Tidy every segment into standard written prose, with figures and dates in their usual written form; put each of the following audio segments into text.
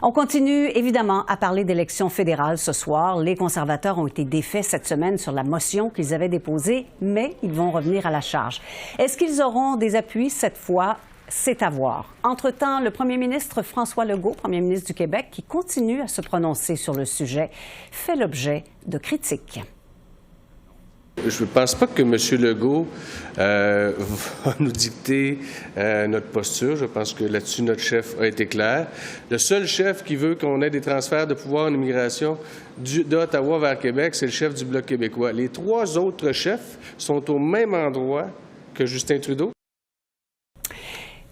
On continue évidemment à parler d'élections fédérales ce soir. Les conservateurs ont été défaits cette semaine sur la motion qu'ils avaient déposée, mais ils vont revenir à la charge. Est-ce qu'ils auront des appuis cette fois? C'est à voir. Entre-temps, le premier ministre François Legault, premier ministre du Québec, qui continue à se prononcer sur le sujet, fait l'objet de critiques. Je ne pense pas que M. Legault va nous dicter notre posture. Je pense que là-dessus, notre chef a été clair. Le seul chef qui veut qu'on ait des transferts de pouvoir en immigration d'Ottawa vers Québec, c'est le chef du Bloc québécois. Les trois autres chefs sont au même endroit que Justin Trudeau.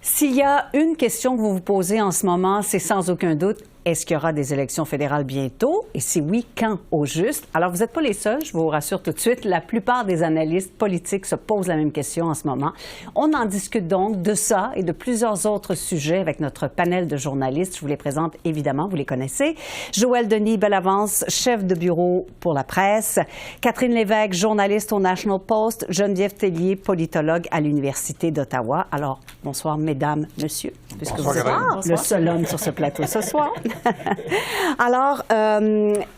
S'il y a une question que vous vous posez en ce moment, c'est sans aucun doute, est-ce qu'il y aura des élections fédérales bientôt? Et si oui, quand au juste? Alors, vous n'êtes pas les seuls, je vous rassure tout de suite. La plupart des analystes politiques se posent la même question en ce moment. On en discute donc de ça et de plusieurs autres sujets avec notre panel de journalistes. Je vous les présente évidemment, vous les connaissez. Joël Denis Bellavance, chef de bureau pour la presse. Catherine Lévesque, journaliste au National Post. Geneviève Tellier, politologue à l'Université d'Ottawa. Alors, bonsoir mesdames, messieurs, puisque Bonsoir, vous êtes le seul homme sur ce plateau ce soir. Alors,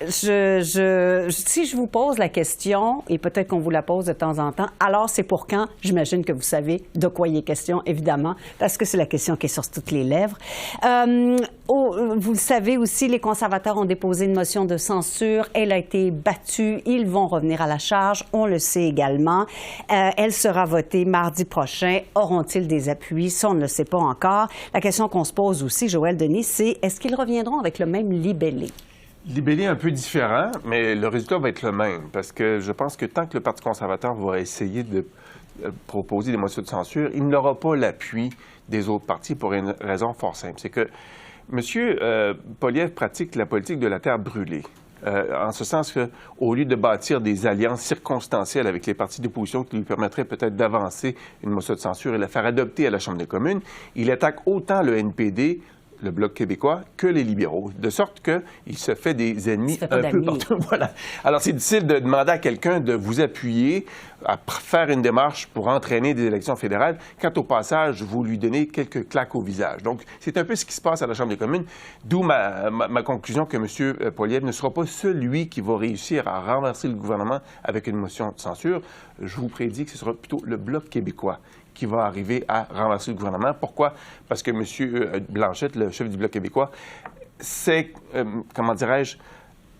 si je vous pose la question, et peut-être qu'on vous la pose de temps en temps, alors c'est pour quand? J'imagine que vous savez de quoi il est question, évidemment, parce que c'est la question qui est sur toutes les lèvres. Vous le savez aussi, les conservateurs ont déposé une motion de censure. Elle a été battue. Ils vont revenir à la charge. On le sait également. Elle sera votée mardi prochain. Auront-ils des appuis? Ça, on ne le sait pas encore. La question qu'on se pose aussi, Joël Denis, c'est est-ce qu'ils reviendront avec le même libellé? Libellé un peu différent, mais le résultat va être le même, parce que je pense que tant que le Parti conservateur va essayer de proposer des motions de censure, il n'aura pas l'appui des autres partis pour une raison fort simple. C'est que M. Poilievre pratique la politique de la terre brûlée. En ce sens qu'au lieu de bâtir des alliances circonstancielles avec les partis d'opposition qui lui permettraient peut-être d'avancer une motion de censure et la faire adopter à la Chambre des communes, il attaque autant le NPD, le Bloc québécois, que les libéraux, de sorte qu'il se fait des ennemis un peu partout. Voilà. Alors, c'est difficile de demander à quelqu'un de vous appuyer à faire une démarche pour entraîner des élections fédérales, quand au passage, vous lui donnez quelques claques au visage. Donc, c'est un peu ce qui se passe à la Chambre des communes, d'où ma conclusion que M. Poilievre ne sera pas celui qui va réussir à renverser le gouvernement avec une motion de censure. Je vous prédis que ce sera plutôt le Bloc québécois qui va arriver à renverser le gouvernement. Pourquoi? Parce que M. Blanchette, le chef du Bloc québécois, sait, comment dirais-je,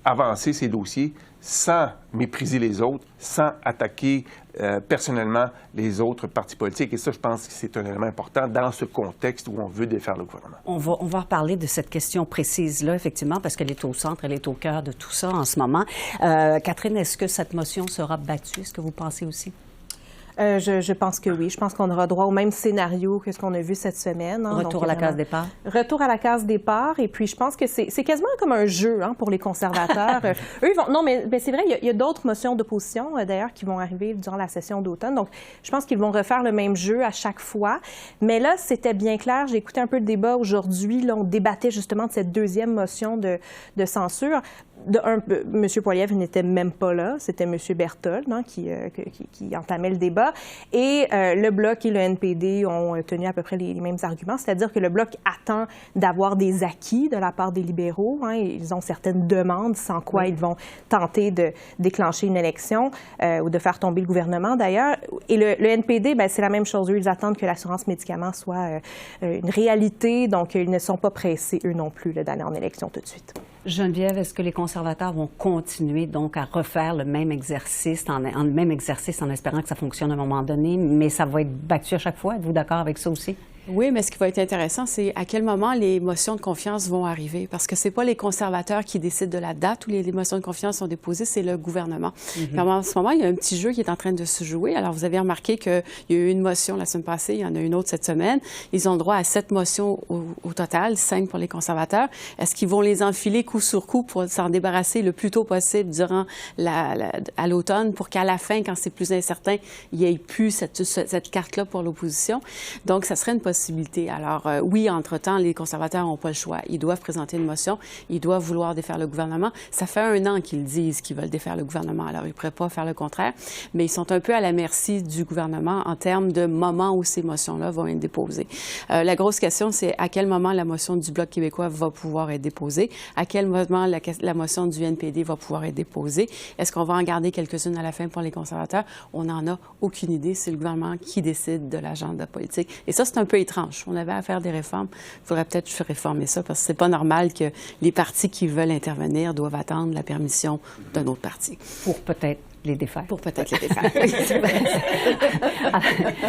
avancer ses dossiers sans mépriser les autres, sans attaquer personnellement les autres partis politiques. Et ça, je pense que c'est un élément important dans ce contexte où on veut défaire le gouvernement. On va reparler de cette question précise-là, effectivement, parce qu'elle est au centre, elle est au cœur de tout ça en ce moment. Catherine, est-ce que cette motion sera battue? Est-ce que vous pensez aussi? Je pense que oui. Je pense qu'on aura droit au même scénario que ce qu'on a vu cette semaine. Hein. Retour à la case départ? Retour à la case départ. Et puis, je pense que c'est quasiment comme un jeu pour les conservateurs. Eux, ils vont... Non, mais c'est vrai, il y a d'autres motions d'opposition, d'ailleurs, qui vont arriver durant la session d'automne. Donc, je pense qu'ils vont refaire le même jeu à chaque fois. Mais là, c'était bien clair. J'ai écouté un peu le débat aujourd'hui. Là, on débattait justement de cette deuxième motion de censure. M. Poilievre n'était même pas là. C'était M. Berthold qui entamait le débat. Et le Bloc et le NPD ont tenu à peu près les mêmes arguments, c'est-à-dire que le Bloc attend d'avoir des acquis de la part des libéraux. Ils ont certaines demandes sans quoi ils vont tenter de déclencher une élection ou de faire tomber le gouvernement, d'ailleurs. Et le NPD, c'est la même chose. Eux, ils attendent que l'assurance médicaments soit une réalité, donc ils ne sont pas pressés, eux non plus, d'aller en élection tout de suite. Geneviève, est-ce que les conservateurs vont continuer donc à refaire le même exercice, en espérant que ça fonctionne à un moment donné, mais ça va être battu à chaque fois? Êtes-vous d'accord avec ça aussi? Oui, mais ce qui va être intéressant, c'est à quel moment les motions de confiance vont arriver. Parce que c'est pas les conservateurs qui décident de la date où les motions de confiance sont déposées, c'est le gouvernement. Puis en ce moment, il y a un petit jeu qui est en train de se jouer. Alors, vous avez remarqué qu'il y a eu une motion la semaine passée, il y en a une autre cette semaine. Ils ont le droit à 7 motions au total, 5 pour les conservateurs. Est-ce qu'ils vont les enfiler coup sur coup pour s'en débarrasser le plus tôt possible durant à l'automne pour qu'à la fin, quand c'est plus incertain, il n'y ait plus cette carte-là pour l'opposition? Donc, ça serait une possibilité possibilités. Alors, oui, entre-temps, les conservateurs n'ont pas le choix. Ils doivent présenter une motion, ils doivent vouloir défaire le gouvernement. Ça fait 1 an qu'ils disent qu'ils veulent défaire le gouvernement, alors ils ne pourraient pas faire le contraire, mais ils sont un peu à la merci du gouvernement en termes de moment où ces motions-là vont être déposées. La grosse question, c'est à quel moment la motion du Bloc québécois va pouvoir être déposée, à quel moment la motion du NPD va pouvoir être déposée. Est-ce qu'on va en garder quelques-unes à la fin pour les conservateurs? On n'en a aucune idée. C'est le gouvernement qui décide de l'agenda politique. Et ça, c'est un peu étrange. On avait à faire des réformes. Il faudrait peut-être réformer ça parce que c'est pas normal que les partis qui veulent intervenir doivent attendre la permission d'un autre parti. Pour peut-être les défaire. Pour peut-être les défaire.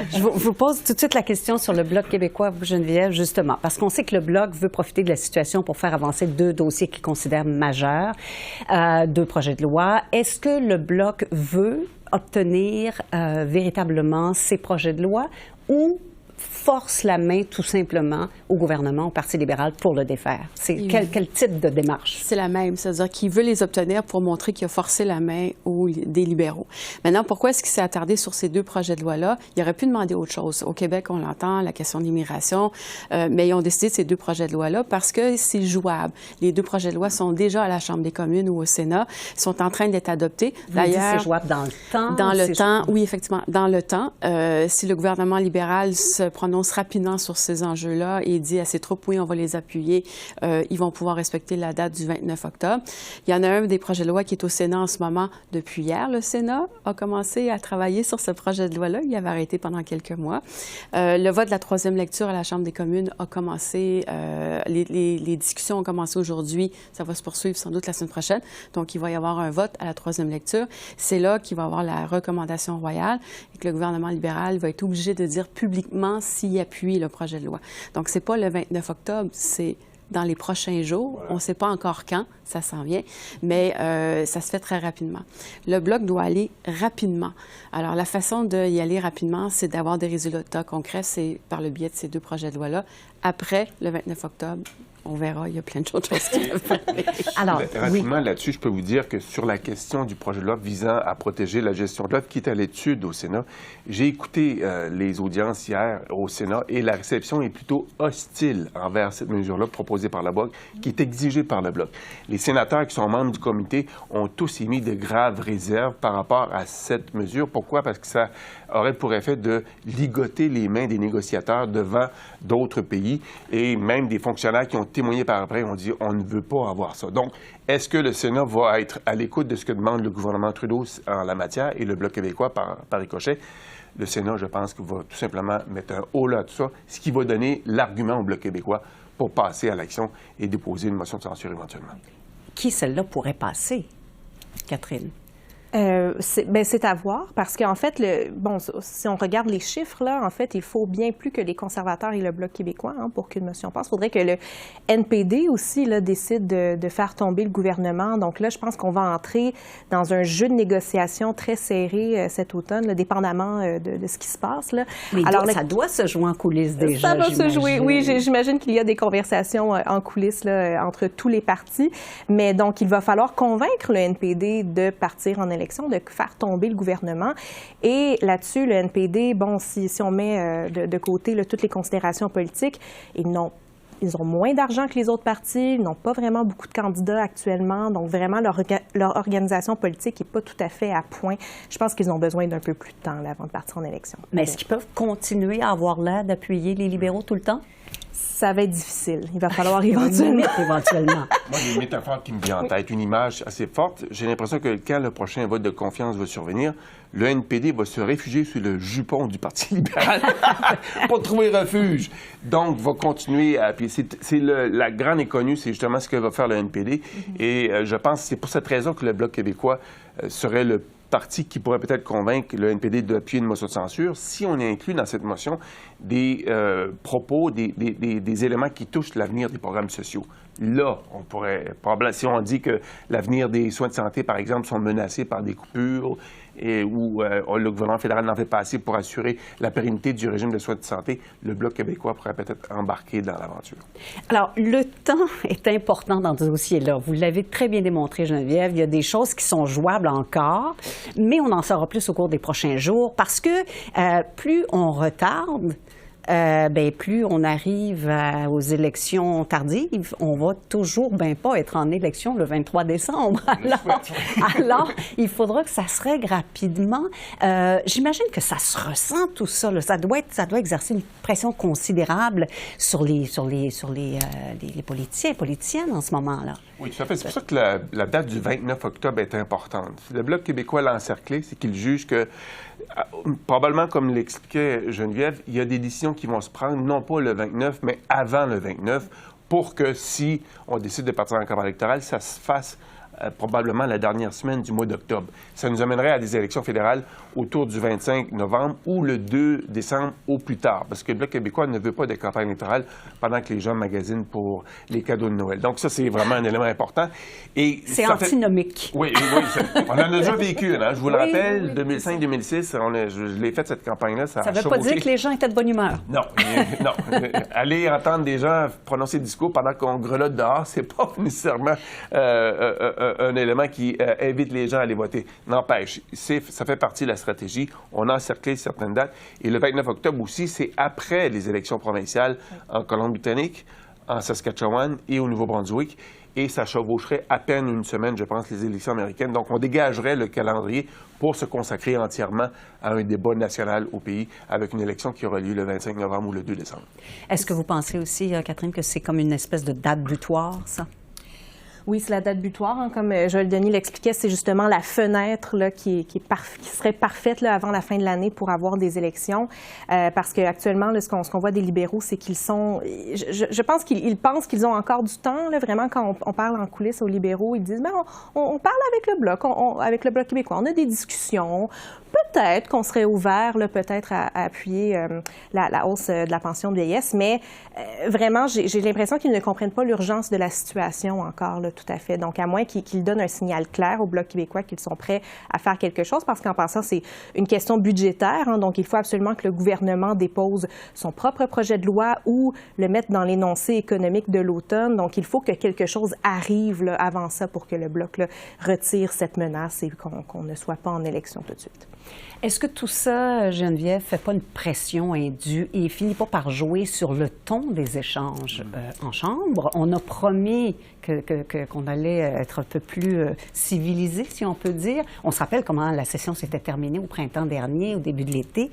Je vous pose tout de suite la question sur le Bloc québécois, Geneviève, justement, parce qu'on sait que le Bloc veut profiter de la situation pour faire avancer 2 dossiers qu'il considère majeurs, 2 projets de loi. Est-ce que le Bloc veut obtenir véritablement ces projets de loi ou force la main tout simplement au gouvernement, au Parti libéral, pour le défaire? C'est quel type de démarche? C'est la même, c'est-à-dire qu'il veut les obtenir pour montrer qu'il a forcé la main des libéraux. Maintenant, pourquoi est-ce qu'il s'est attardé sur ces 2 projets de loi-là? Il aurait pu demander autre chose. Au Québec, on l'entend, la question de l'immigration, mais ils ont décidé de ces 2 projets de loi-là parce que c'est jouable. Les 2 projets de loi sont déjà à la Chambre des communes ou au Sénat, sont en train d'être adoptés. D'ailleurs, c'est jouable dans le temps? Dans le temps, oui, effectivement, dans le temps. Si le gouvernement libéral se prononce rapidement sur ces enjeux-là et dit à ses troupes, oui, on va les appuyer, ils vont pouvoir respecter la date du 29 octobre. Il y en a un des projets de loi qui est au Sénat en ce moment. Depuis hier, le Sénat a commencé à travailler sur ce projet de loi-là. Il avait arrêté pendant quelques mois. Le vote de la 3e lecture à la Chambre des communes a commencé. Les discussions ont commencé aujourd'hui. Ça va se poursuivre sans doute la semaine prochaine. Donc, il va y avoir un vote à la 3e lecture. C'est là qu'il va y avoir la recommandation royale et que le gouvernement libéral va être obligé de dire publiquement s'il appuie le projet de loi. Donc, c'est pas le 29 octobre, c'est dans les prochains jours. Voilà. On ne sait pas encore quand, ça s'en vient, mais ça se fait très rapidement. Le Bloc doit aller rapidement. Alors, la façon d'y aller rapidement, c'est d'avoir des résultats concrets, c'est par le biais de ces 2 projets de loi-là. Après le 29 octobre, on verra, il y a plein de choses qui peuvent faire. Alors, rapidement, là-dessus, je peux vous dire que sur la question du projet de loi visant à protéger la gestion de l'œuvre qui est à l'étude au Sénat, j'ai écouté les audiences hier au Sénat et la réception est plutôt hostile envers cette mesure-là proposée par le Bloc, qui est exigée par le Bloc. Les sénateurs qui sont membres du comité ont tous émis de graves réserves par rapport à cette mesure. Pourquoi? Parce que ça aurait pour effet de ligoter les mains des négociateurs devant d'autres pays et même des fonctionnaires qui ont témoigné par après, on dit on ne veut pas avoir ça. Donc, est-ce que le Sénat va être à l'écoute de ce que demande le gouvernement Trudeau en la matière et le Bloc québécois par ricochet? Le Sénat, je pense qu'il va tout simplement mettre un haut là à tout ça, ce qui va donner l'argument au Bloc québécois pour passer à l'action et déposer une motion de censure éventuellement. Qui, celle-là, pourrait passer, Catherine? C'est à voir parce qu'en fait, si on regarde les chiffres, là, en fait, il faut bien plus que les conservateurs et le Bloc québécois pour qu'une motion passe. Il faudrait que le NPD aussi là, décide de faire tomber le gouvernement. Donc là, je pense qu'on va entrer dans un jeu de négociation très serré cet automne, là, dépendamment de ce qui se passe. Là. Mais alors, ça doit se jouer en coulisses déjà, ça doit se jouer, oui. J'imagine qu'il y a des conversations en coulisses là, entre tous les partis. Mais donc, il va falloir convaincre le NPD de partir en élection, de faire tomber le gouvernement. Et là-dessus, le NPD, si on met de côté là, toutes les considérations politiques, ils ont moins d'argent que les autres partis, ils n'ont pas vraiment beaucoup de candidats actuellement, donc vraiment leur organisation politique n'est pas tout à fait à point. Je pense qu'ils ont besoin d'un peu plus de temps là, avant de partir en élection. Mais est-ce qu'ils peuvent continuer à avoir l'air d'appuyer les libéraux tout le temps? Ça va être difficile. Il va falloir éventuellement. Moi, il y a une métaphore qui me vient en tête, une image assez forte. J'ai l'impression que quand le prochain vote de confiance va survenir, le NPD va se réfugier sous le jupon du Parti libéral pour trouver refuge. Donc, va continuer à... Puis la grande inconnue, c'est justement ce que va faire le NPD. Et je pense que c'est pour cette raison que le Bloc québécois serait le parti qui pourrait peut-être convaincre le NPD d'appuyer une motion de censure si on inclut dans cette motion des propos, des éléments qui touchent l'avenir des programmes sociaux. Là, on pourrait, si on dit que l'avenir des soins de santé, par exemple, sont menacés par des coupures et où le gouvernement fédéral n'en fait pas assez pour assurer la pérennité du régime de soins de santé, le Bloc québécois pourrait peut-être embarquer dans l'aventure. Alors, le temps est important dans ce dossier-là. Vous l'avez très bien démontré, Geneviève. Il y a des choses qui sont jouables encore, mais on en saura plus au cours des prochains jours parce que plus on retarde, plus on arrive aux élections tardives, on va toujours pas être en élection le 23 décembre. Alors, il faudra que ça se règle rapidement. J'imagine que ça se ressent tout ça. Là. Ça doit exercer une pression considérable sur les politiciens et politiciennes en ce moment-là. Oui, tout à fait. C'est pour ça que la date du 29 octobre est importante. Si le Bloc québécois l'a encerclé, c'est qu'il juge que, probablement, comme l'expliquait Geneviève, il y a des décisions qui vont se prendre, non pas le 29, mais avant le 29, pour que si on décide de partir en campagne électorale, ça se fasse probablement la dernière semaine du mois d'octobre. Ça nous amènerait à des élections fédérales autour du 25 novembre ou le 2 décembre au plus tard, parce que le Bloc québécois ne veut pas de campagne électorale pendant que les gens magasinent pour les cadeaux de Noël. Donc ça, c'est vraiment un élément important. C'est antinomique. Oui, on en a déjà vécu. Hein? Je vous le rappelle, 2005-2006, je l'ai fait cette campagne-là. Ça ne veut pas dire que les gens étaient de bonne humeur. Non, non. Aller entendre des gens prononcer des discours pendant qu'on grelotte dehors, c'est pas nécessairement un élément qui invite les gens à aller voter. N'empêche, ça fait partie de la stratégie. On a encerclé certaines dates. Et le 29 octobre aussi, c'est après les élections provinciales en Colombie-Britannique, en Saskatchewan et au Nouveau-Brunswick. Et ça chevaucherait à peine une semaine, je pense, les élections américaines. Donc, on dégagerait le calendrier pour se consacrer entièrement à un débat national au pays avec une élection qui aura lieu le 25 novembre ou le 2 décembre. Est-ce que vous pensez aussi, Catherine, que c'est comme une espèce de date butoir, ça? Oui, c'est la date butoir. Hein, comme Joël Denis l'expliquait, c'est justement la fenêtre là, qui serait parfaite là, avant la fin de l'année pour avoir des élections. Parce qu'actuellement, ce qu'on voit des libéraux, c'est qu'ils sont... Je pense qu'ils pensent qu'ils ont encore du temps. Là, vraiment, quand on parle en coulisses aux libéraux, ils disent on parle avec le Bloc, avec le Bloc québécois. On a des discussions. Peut-être qu'on serait ouvert, là, peut-être à appuyer la hausse de la pension de vieillesse, mais vraiment, j'ai l'impression qu'ils ne comprennent pas l'urgence de la situation encore, là, tout à fait. Donc, à moins qu'ils donnent un signal clair au Bloc québécois qu'ils sont prêts à faire quelque chose, parce qu'en passant, c'est une question budgétaire, hein, donc il faut absolument que le gouvernement dépose son propre projet de loi ou le mette dans l'énoncé économique de l'automne. Donc, il faut que quelque chose arrive là, avant ça pour que le Bloc là, retire cette menace et qu'on ne soit pas en élection tout de suite. Est-ce que tout ça, Geneviève, fait pas une pression indue et finit pas par jouer sur le ton des échanges en Chambre? On a promis qu'on allait être un peu plus civilisé, si on peut dire. On se rappelle comment la session s'était terminée au printemps dernier, au début de l'été.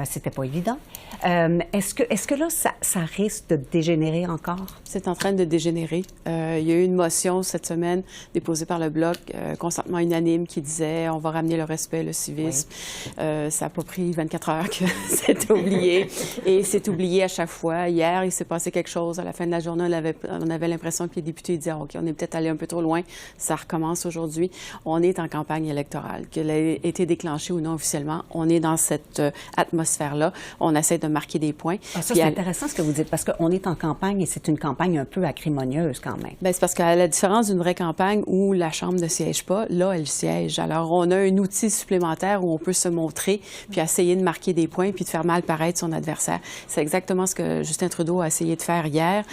C'était pas évident. Est-ce que là, ça risque de dégénérer encore? C'est en train de dégénérer. Il y a eu une motion cette semaine déposée par le Bloc, consentement unanime, qui disait on va ramener le respect, le civisme. Oui. Ça n'a pas pris 24 heures que c'est oublié. Et c'est oublié à chaque fois. Hier, il s'est passé quelque chose. À la fin de la journée, on avait l'impression que les députés disaient OK, on est peut-être allé un peu trop loin. Ça recommence aujourd'hui. On est en campagne électorale. Qu'elle ait été déclenchée ou non officiellement, on est dans cette atmosphère-là. On essaie de marquer des points. Ah, ça, c'est intéressant ce que vous dites, parce qu'on est en campagne et c'est une campagne un peu acrimonieuse quand même. Bien, c'est parce qu'à la différence d'une vraie campagne où la Chambre ne siège pas, là, elle siège. Alors, on a un outil supplémentaire où on peut se montrer, puis essayer de marquer des points, puis de faire mal paraître son adversaire. C'est exactement ce que Justin Trudeau a essayé de faire hier.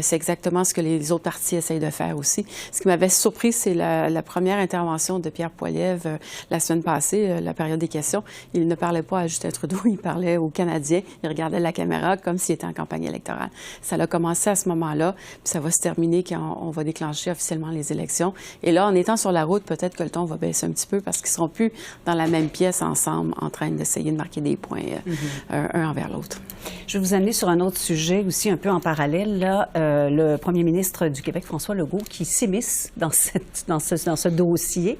C'est exactement ce que les autres partis essayent de faire aussi. Ce qui m'avait surpris, c'est la première intervention de Pierre Poilievre la semaine passée, la période des questions. Il ne parlait pas à Justin Trudeau, il parlait aux Canadiens. Il regardait la caméra comme s'il était en campagne électorale. Ça a commencé à ce moment-là, puis ça va se terminer quand on va déclencher officiellement les élections. Et là, en étant sur la route, peut-être que le ton va baisser un petit peu parce qu'ils ne seront plus dans la même pièce ensemble en train d'essayer de marquer des points un envers l'autre. Je vais vous amener sur un autre sujet aussi un peu en parallèle. Là, le premier ministre du Québec, François Legault, qui s'immisce dans ce dossier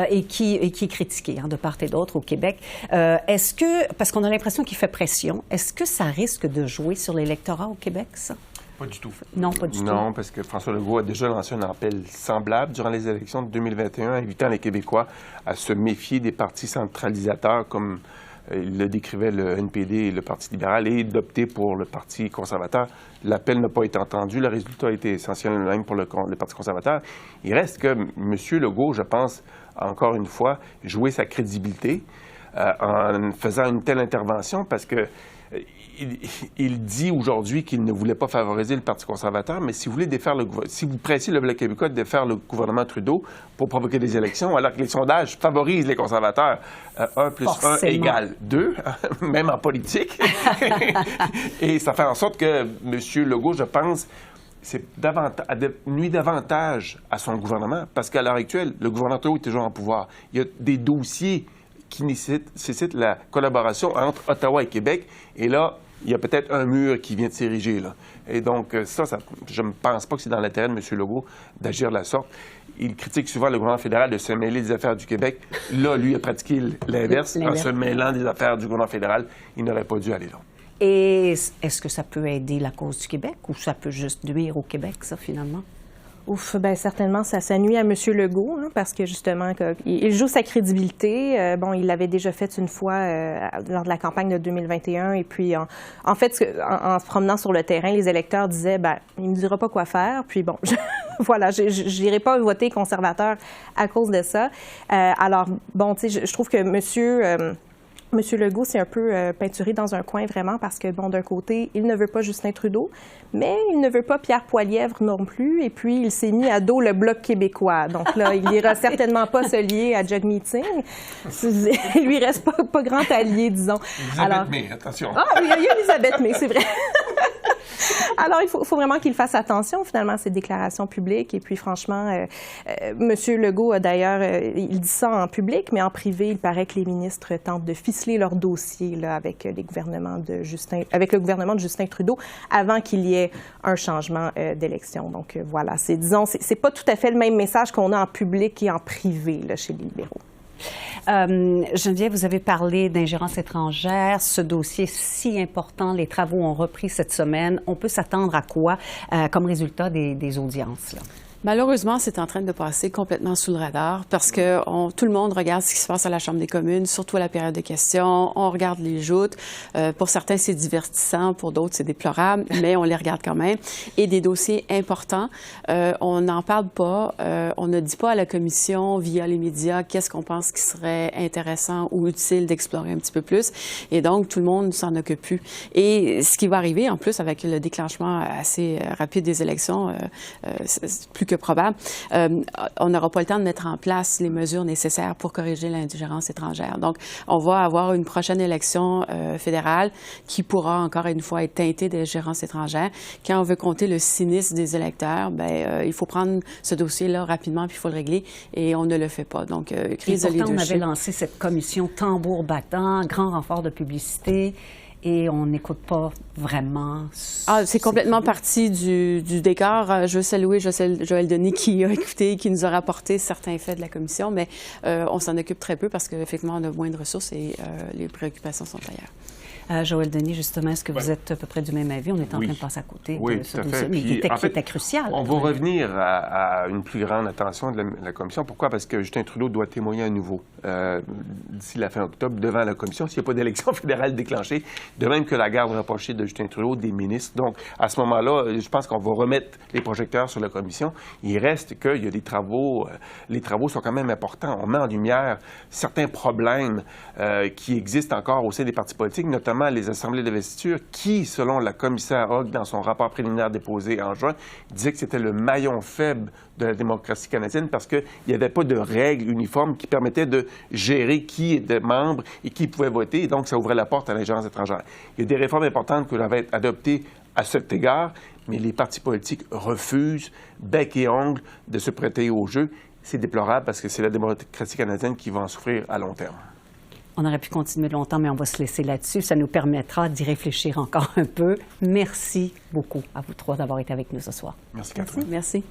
et qui est critiqué de part et d'autre au Québec. Est-ce que, parce qu'on a l'impression qu'il fait pression, est-ce que ça risque de jouer sur l'électorat au Québec, ça? Pas du tout. Non, pas du tout. Non, parce que François Legault a déjà lancé un appel semblable durant les élections de 2021, invitant les Québécois à se méfier des partis centralisateurs, comme il le décrivait le NPD et le Parti libéral, et d'opter pour le Parti conservateur. L'appel n'a pas été entendu. Le résultat a été essentiellement le même pour le Parti conservateur. Il reste que M. Legault, je pense, encore une fois, jouer sa crédibilité en faisant une telle intervention, parce que il dit aujourd'hui qu'il ne voulait pas favoriser le Parti conservateur, mais si vous voulez si vous pressez le Bloc québécois de défaire le gouvernement Trudeau pour provoquer des élections, alors que les sondages favorisent les conservateurs, 1 plus 1 égale 2, même politique. Et ça fait en sorte que M. Legault, je pense, nuit davantage à son gouvernement, parce qu'à l'heure actuelle, le gouvernement Trudeau est toujours en pouvoir. Il y a des dossiers qui nécessitent la collaboration entre Ottawa et Québec, et là, il y a peut-être un mur qui vient de s'ériger, là. Et donc, je ne pense pas que c'est dans l'intérêt de M. Legault d'agir de la sorte. Il critique souvent le gouvernement fédéral de se mêler des affaires du Québec. Là, lui a pratiqué l'inverse. En se mêlant des affaires du gouvernement fédéral, il n'aurait pas dû aller là. Et est-ce que ça peut aider la cause du Québec ou ça peut juste nuire au Québec, ça, finalement? Ouf, bien certainement, ça nuit à M. Legault, hein, parce que justement, il joue sa crédibilité. Bon, il l'avait déjà fait une fois lors de la campagne de 2021. Et puis, en fait, en se promenant sur le terrain, les électeurs disaient, ben, il ne me dira pas quoi faire. Puis bon, voilà, je n'irai pas voter conservateur à cause de ça. Alors, bon, tu sais, je trouve que M. Legault s'est un peu peinturé dans un coin vraiment parce que, bon, d'un côté, il ne veut pas Justin Trudeau, mais il ne veut pas Pierre Poilievre non plus. Et puis, il s'est mis à dos le Bloc québécois. Donc là, il n'ira certainement pas se lier à Jug Meeting. Il lui reste pas grand allié, disons. Elisabeth May, attention. Ah oui, il y a Elisabeth May, c'est vrai. Alors, il faut vraiment qu'il fasse attention, finalement, à ces déclarations publiques. Et puis, franchement, M. Legault, d'ailleurs, il dit ça en public, mais en privé, il paraît que les ministres tentent de ficeler leur dossier là, avec le gouvernement de Justin Trudeau avant qu'il y ait un changement d'élection. Donc, voilà, c'est pas tout à fait le même message qu'on a en public et en privé là, chez les libéraux. Geneviève, vous avez parlé d'ingérence étrangère, ce dossier si important, les travaux ont repris cette semaine. On peut s'attendre à quoi comme résultat des audiences, là? Malheureusement, c'est en train de passer complètement sous le radar parce que tout le monde regarde ce qui se passe à la Chambre des communes, surtout à la période de questions. On regarde les joutes. Pour certains, c'est divertissant. Pour d'autres, c'est déplorable, mais on les regarde quand même. Et des dossiers importants, on n'en parle pas. On ne dit pas à la Commission, via les médias, qu'est-ce qu'on pense qui serait intéressant ou utile d'explorer un petit peu plus. Et donc, tout le monde ne s'en occupe plus. Et ce qui va arriver, en plus, avec le déclenchement assez rapide des élections, c'est plus que probable, on n'aura pas le temps de mettre en place les mesures nécessaires pour corriger l'ingérence étrangère. Donc, on va avoir une prochaine élection fédérale qui pourra encore une fois être teintée d'ingérence étrangère. Quand on veut compter le cynisme des électeurs, il faut prendre ce dossier-là rapidement puis il faut le régler et on ne le fait pas. Donc, crise de leadership. On avait lancé cette commission tambour battant, grand renfort de publicité. Et on n'écoute pas vraiment. C'est complètement parti du décor. Je veux saluer Joël Denis qui a écouté, qui nous a rapporté certains faits de la commission, mais on s'en occupe très peu parce qu'effectivement, on a moins de ressources et les préoccupations sont ailleurs. Joël Denis, justement, est-ce que vous êtes à peu près du même avis? On est en train de passer à côté de ce dossier, mais qui était crucial. On va revenir à une plus grande attention de la Commission. Pourquoi? Parce que Justin Trudeau doit témoigner à nouveau d'ici la fin octobre devant la Commission s'il n'y a pas d'élection fédérale déclenchée, de même que la garde rapprochée de Justin Trudeau, des ministres. Donc, à ce moment-là, je pense qu'on va remettre les projecteurs sur la Commission. Il reste qu'il y a des travaux. Les travaux sont quand même importants. On met en lumière certains problèmes qui existent encore au sein des partis politiques, notamment les assemblées d'investiture qui, selon la commissaire Hogg, dans son rapport préliminaire déposé en juin, disait que c'était le maillon faible de la démocratie canadienne parce qu'il n'y avait pas de règles uniformes qui permettaient de gérer qui était membre et qui pouvait voter. Et donc, ça ouvrait la porte à l'ingérence étrangère. Il y a des réformes importantes qui doivent être adoptées à cet égard, mais les partis politiques refusent, bec et ongle, de se prêter au jeu. C'est déplorable parce que c'est la démocratie canadienne qui va en souffrir à long terme. On aurait pu continuer longtemps, mais on va se laisser là-dessus. Ça nous permettra d'y réfléchir encore un peu. Merci beaucoup à vous trois d'avoir été avec nous ce soir. Merci, Catherine. Merci.